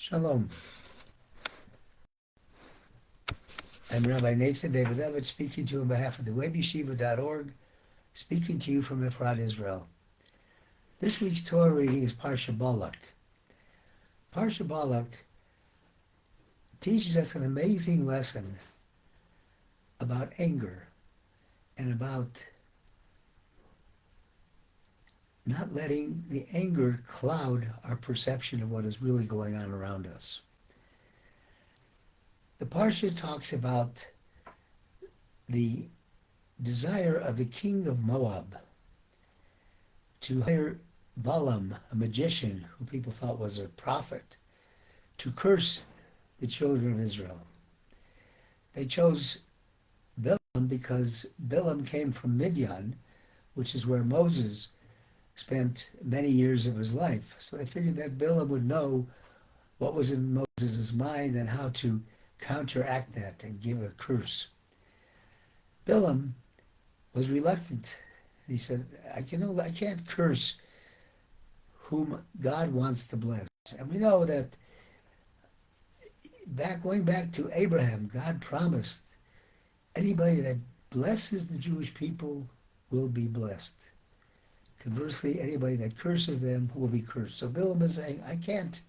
Shalom. I'm Rabbi Nathan Davidovich, speaking to you on behalf of the webyeshiva.org, speaking to you from Efrat, Israel. This week's Torah reading is Parsha Balak. Parsha Balak teaches us an amazing lesson about anger and about not letting the anger cloud our perception of what is really going on around us. The Parsha talks about the desire of the king of Moab to hire Balaam, a magician who people thought was a prophet, to curse the children of Israel. They chose Balaam because Balaam came from Midian, which is where Moses spent many years of his life. So they figured that Balaam would know what was in Moses' mind and how to counteract that and give a curse. Balaam was reluctant. He said, I can't curse whom God wants to bless. And we know that going back to Abraham, God promised anybody that blesses the Jewish people will be blessed. Conversely, anybody that curses them will be cursed. So Balaam is saying, I can't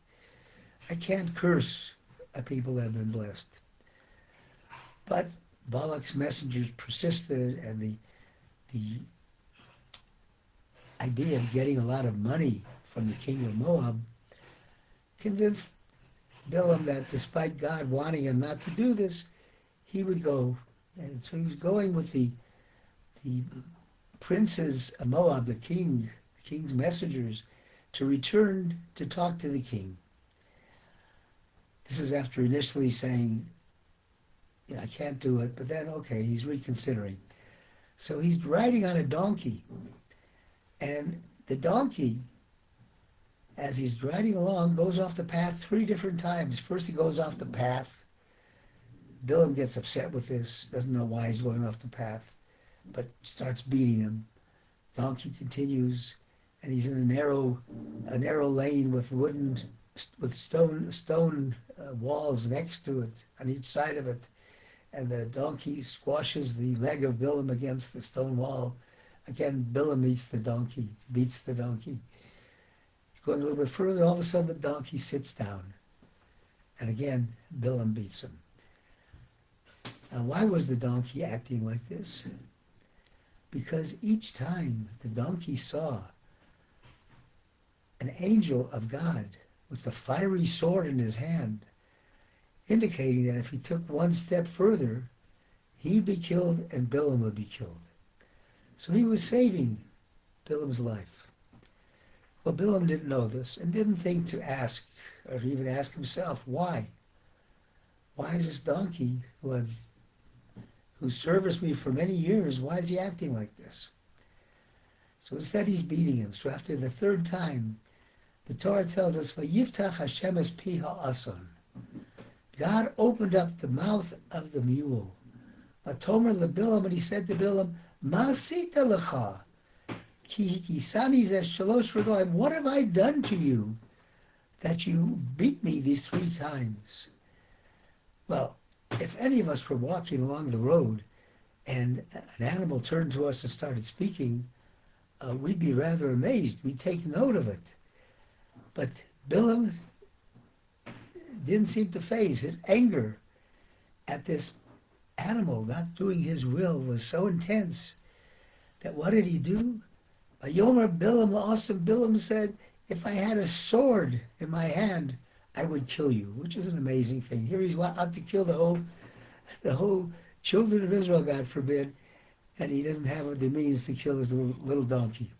curse a people that have been blessed. But Balak's messengers persisted, and the idea of getting a lot of money from the king of Moab convinced Balaam that despite God wanting him not to do this, he would go. And so he was going with the princes of Moab, the king's messengers, to return to talk to the king. This is after initially saying, I can't do it, but then, okay, he's reconsidering. So he's riding on a donkey, and the donkey, as he's riding along, goes off the path 3 different times. First he goes off the path. Balaam gets upset with this, doesn't know why he's going off the path, but starts beating him. Donkey continues, and he's in a narrow lane with stone walls next to it, on each side of it, and the donkey squashes the leg of Balaam against the stone wall. Again, Balaam beats the donkey. He's going a little bit further, all of a sudden the donkey sits down, and again, Balaam beats him. Now, why was the donkey acting like this? Because each time the donkey saw an angel of God with the fiery sword in his hand, indicating that if he took one step further, he'd be killed and Balaam would be killed. So he was saving Balaam's life. Well, Balaam didn't know this and didn't think to ask, or even ask himself, why? Why is this donkey who serviced me for many years, why is he acting like this? So instead he's beating him. So after the 3rd time, the Torah tells us, "Vayiftach Hashem es pi ha'ason." God opened up the mouth of the mule. Vatomer leBalaam, and he said to Balaam, "Ma asita lecha? Ki hisani zeh shalosh regalim. What have I done to you that you beat me these 3 times?" Well, if any of us were walking along the road and an animal turned to us and started speaking, we'd be rather amazed. We'd take note of it. But Balaam didn't seem to phase. His anger at this animal not doing his will was so intense that what did he do? Vayomer Balaam la'asim. Balaam said, if I had a sword in my hand, I would kill you, which is an amazing thing. Here he's out to kill the whole children of Israel, God forbid, and he doesn't have the means to kill his little donkey.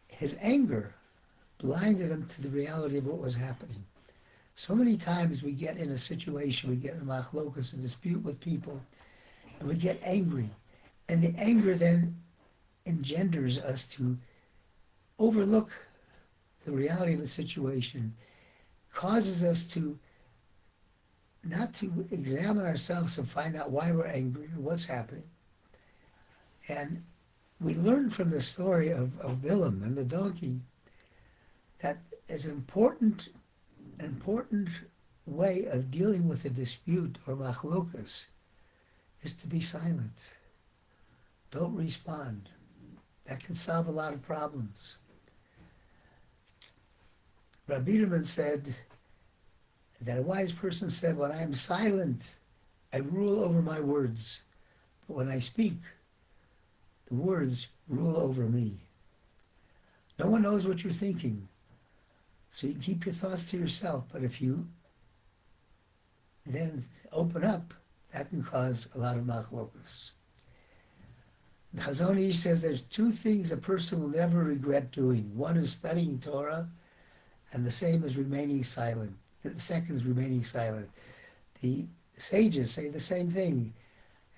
His anger blinded him to the reality of what was happening. So many times we get in a situation, we get in a machlokus, a dispute with people, and we get angry. And the anger then engenders us to overlook the reality of the situation, causes us to not to examine ourselves and find out why we're angry or what's happening. And we learn from the story of Balaam and the donkey that is an important way of dealing with a dispute or machlokus is to be silent. Don't respond. That can solve a lot of problems. Rabbi said that a wise person said, when I am silent, I rule over my words. But when I speak, the words rule over me. No one knows what you're thinking. So you keep your thoughts to yourself. But if you then open up, that can cause a lot of machlokus. Chazon Ish says there's two things a person will never regret doing. One is studying Torah, and the same is remaining silent. The second is remaining silent. The sages say the same thing.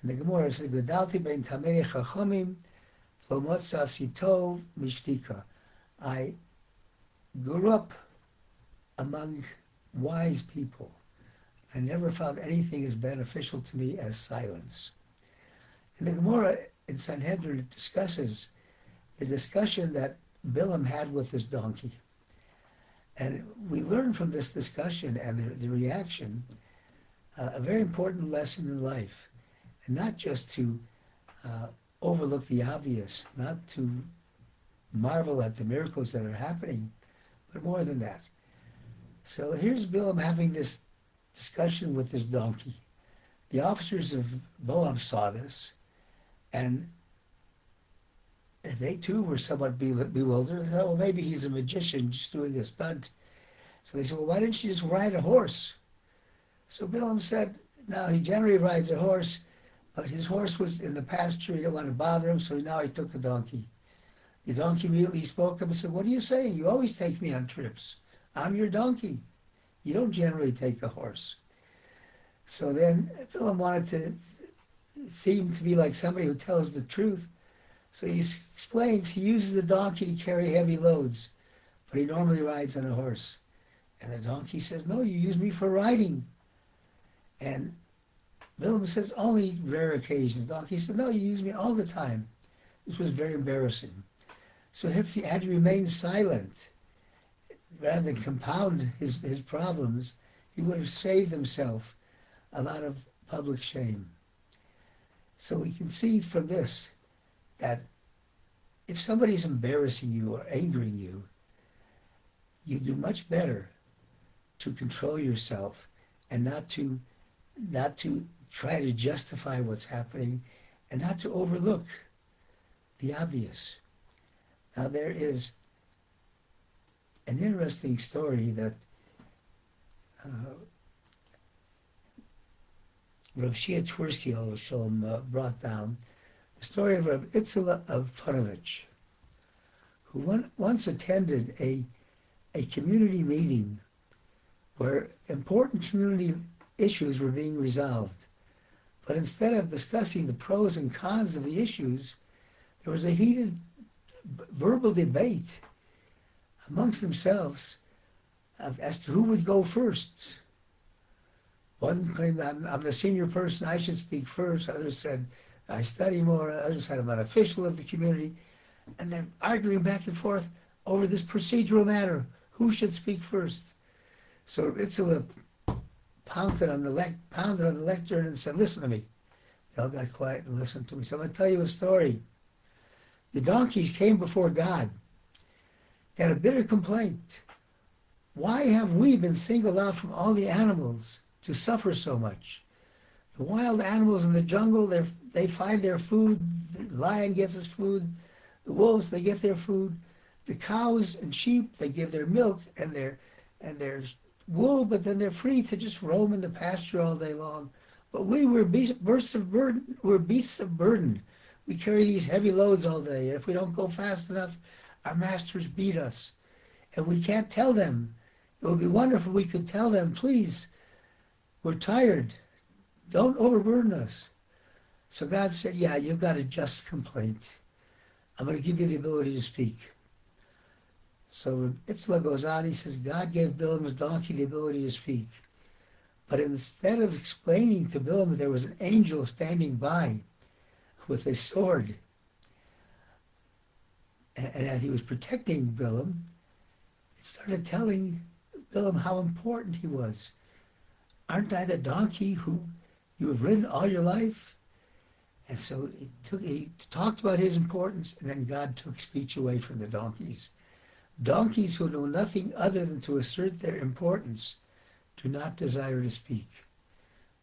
In the Gemara, it says, "Gadalti ben tamei chachamim, lo motzasi tov mishtika." I grew up among wise people. I never found anything as beneficial to me as silence. In the Gemara in Sanhedrin, it discusses the discussion that Balaam had with his donkey. And we learn from this discussion and the reaction a very important lesson in life. And not just to overlook the obvious, not to marvel at the miracles that are happening, but more than that. So here's Balaam having this discussion with his donkey. The officers of Moab saw this, and they too were somewhat bewildered. They thought, well, maybe he's a magician just doing a stunt. So they said, well, why didn't you just ride a horse? So Balaam said, no, he generally rides a horse, but his horse was in the pasture. He didn't want to bother him, so now he took a donkey. The donkey immediately spoke up and said, what are you saying? You always take me on trips. I'm your donkey. You don't generally take a horse. So then Balaam wanted to seem to be like somebody who tells the truth. So he explains he uses the donkey to carry heavy loads, but he normally rides on a horse. And the donkey says, no, you use me for riding. And Balaam says, only rare occasions. The donkey said, no, you use me all the time. This was very embarrassing. So if he had remained silent, rather than compound his problems, he would have saved himself a lot of public shame. So we can see from this that if somebody's embarrassing you or angering you, you do much better to control yourself and not to try to justify what's happening and not to overlook the obvious. Now there is an interesting story that Rabbi Twersky brought down, the story of Rabbi Itzela of Davidovich, who once attended a community meeting where important community issues were being resolved. But instead of discussing the pros and cons of the issues, there was a heated verbal debate amongst themselves as to who would go first. One claimed, I'm the senior person, I should speak first. Others said, I study more. Others said, I'm an official of the community. And they're arguing back and forth over this procedural matter. Who should speak first? So Itzela pounded on the lectern and said, listen to me. They all got quiet and listened to me. So I'm going to tell you a story. The donkeys came before God. They had a bitter complaint. Why have we been singled out from all the animals to suffer so much? The wild animals in the jungle, they find their food. The lion gets his food. The wolves, they get their food. The cows and sheep, they give their milk and their wool, but then they're free to just roam in the pasture all day long. But we're beasts of burden. We're beasts of burden. We carry these heavy loads all day. And if we don't go fast enough, our masters beat us. And we can't tell them. It would be wonderful if we could tell them, please, we're tired. Don't overburden us. So God said, yeah, you've got a just complaint. I'm going to give you the ability to speak. So Itzla goes on, he says, God gave Balaam's donkey the ability to speak. But instead of explaining to Balaam, there was an angel standing by with a sword, and he was protecting Balaam. it started telling Balaam how important he was. Aren't I the donkey who you have ridden all your life? And so he talked about his importance, and then God took speech away from the donkeys. Donkeys who know nothing other than to assert their importance do not desire to speak.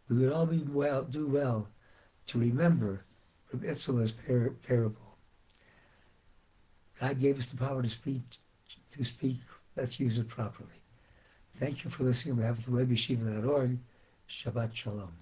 We would all do well to remember from Itzela's parable. God gave us the power to speak. Let's use it properly. Thank you for listening on behalf of the web yeshiva.org. Shabbat Shalom.